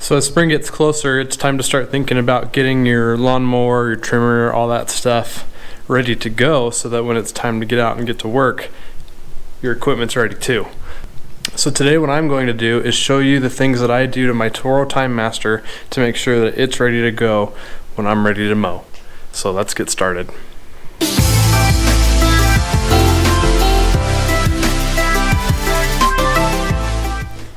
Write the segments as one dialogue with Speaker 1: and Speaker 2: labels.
Speaker 1: So as spring gets closer, it's time to start thinking about getting your lawnmower, your trimmer, all that stuff ready to go so that when it's time to get out and get to work, your equipment's ready too. So today what I'm going to do is show you the things that I do to my Toro TimeMaster to make sure that it's ready to go when I'm ready to mow. So let's get started.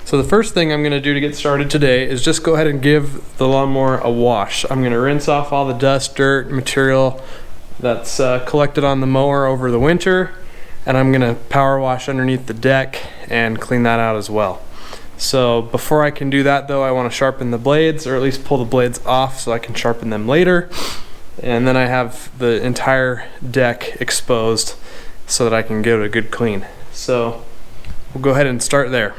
Speaker 1: So the first thing I'm going to do to get started today is just go ahead and give the lawnmower a wash. I'm going to rinse off all the dust, dirt, material that's collected on the mower over the winter, and I'm going to power wash underneath the deck and clean that out as well. So before I can do that though, I want to sharpen the blades, or at least pull the blades off so I can sharpen them later. And then I have the entire deck exposed so that I can give it a good clean. So we'll go ahead and start there.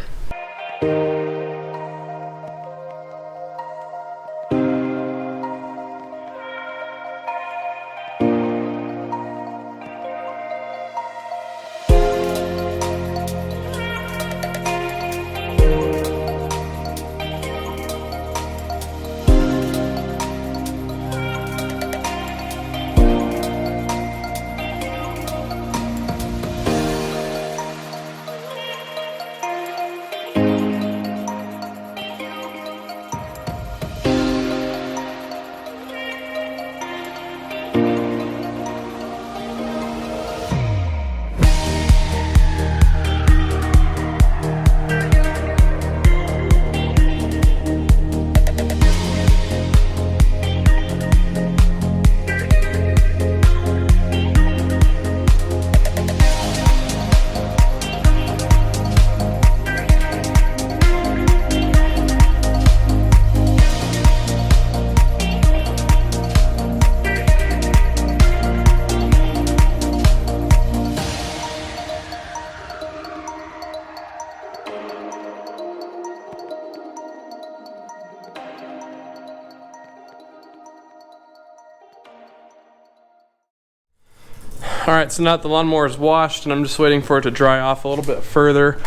Speaker 1: Alright, so now that the lawnmower is washed and I'm just waiting for it to dry off a little bit further,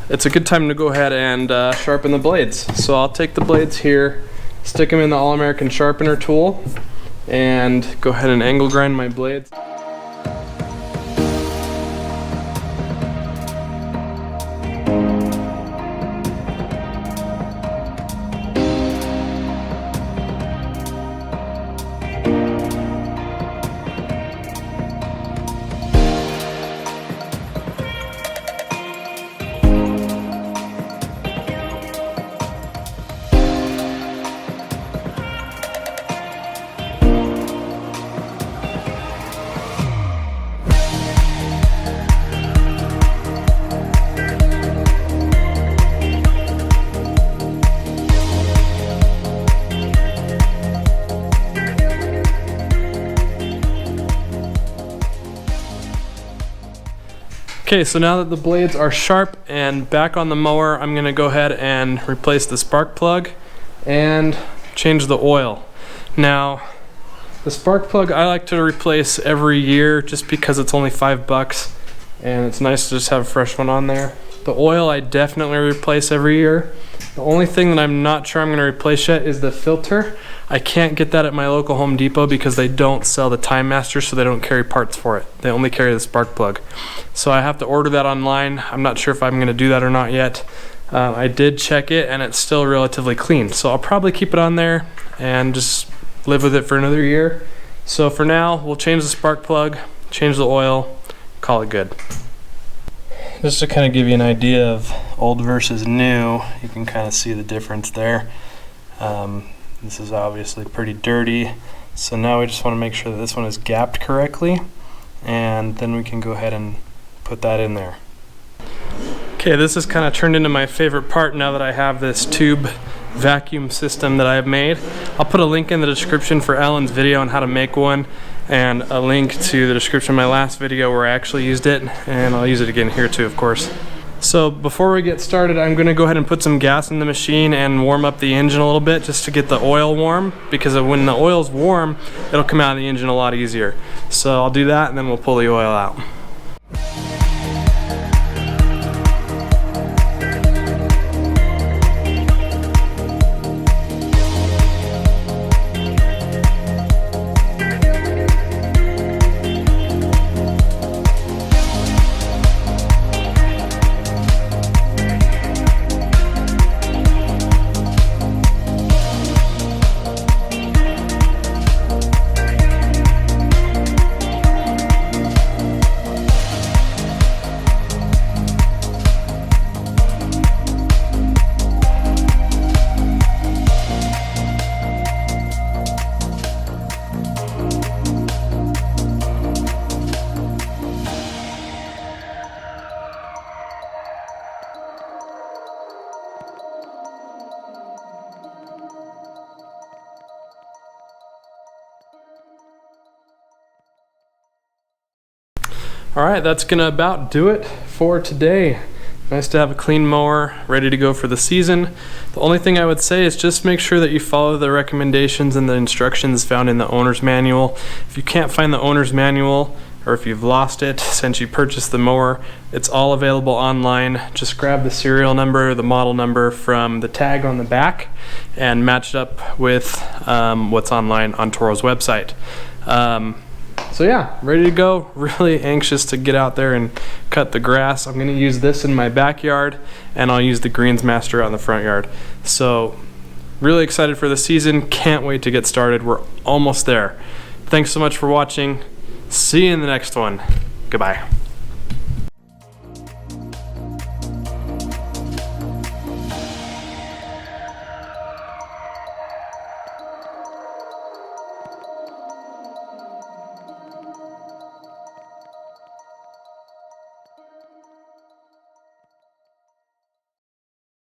Speaker 1: it's a good time to go ahead and sharpen the blades. So I'll take the blades here, stick them in the All-American sharpener tool, and go ahead and angle grind my blades. Okay, so now that the blades are sharp and back on the mower, I'm gonna go ahead and replace the spark plug and change the oil. Now, the spark plug I like to replace every year just because it's only $5 and it's nice to just have a fresh one on there. The oil I definitely replace every year. The only thing that I'm not sure I'm gonna replace yet is the filter. I can't get that at my local Home Depot because they don't sell the TimeMaster, so they don't carry parts for it. They only carry the spark plug. So I have to order that online. I'm not sure if I'm gonna do that or not yet. I did check it and it's still relatively clean. So I'll probably keep it on there and just live with it for another year. So for now, we'll change the spark plug, change the oil, call it good. Just to kind of give you an idea of old versus new, you can kind of see the difference there. This is obviously pretty dirty, so now we just want to make sure that this one is gapped correctly, and then we can go ahead and put that in there. Okay, this has kind of turned into my favorite part now that I have this tube vacuum system that I've made. I'll put a link in the description for Ellen's video on how to make one, and a link to the description of my last video where I actually used it, and I'll use it again here too, of course. So before we get started, I'm going to go ahead and put some gas in the machine and warm up the engine a little bit just to get the oil warm, because when the oil's warm, it'll come out of the engine a lot easier. So I'll do that and then we'll pull the oil out. All right, that's gonna about do it for today. Nice to have a clean mower ready to go for the season. The only thing I would say is just make sure that you follow the recommendations and the instructions found in the owner's manual. If you can't find the owner's manual, or if you've lost it since you purchased the mower, it's all available online. Just grab the serial number, the model number from the tag on the back and match it up with what's online on Toro's website. So yeah, ready to go. Really anxious to get out there and cut the grass. I'm going to use this in my backyard, and I'll use the Greensmaster on the front yard. So really excited for the season. Can't wait to get started. We're almost there. Thanks so much for watching. See you in the next one. Goodbye.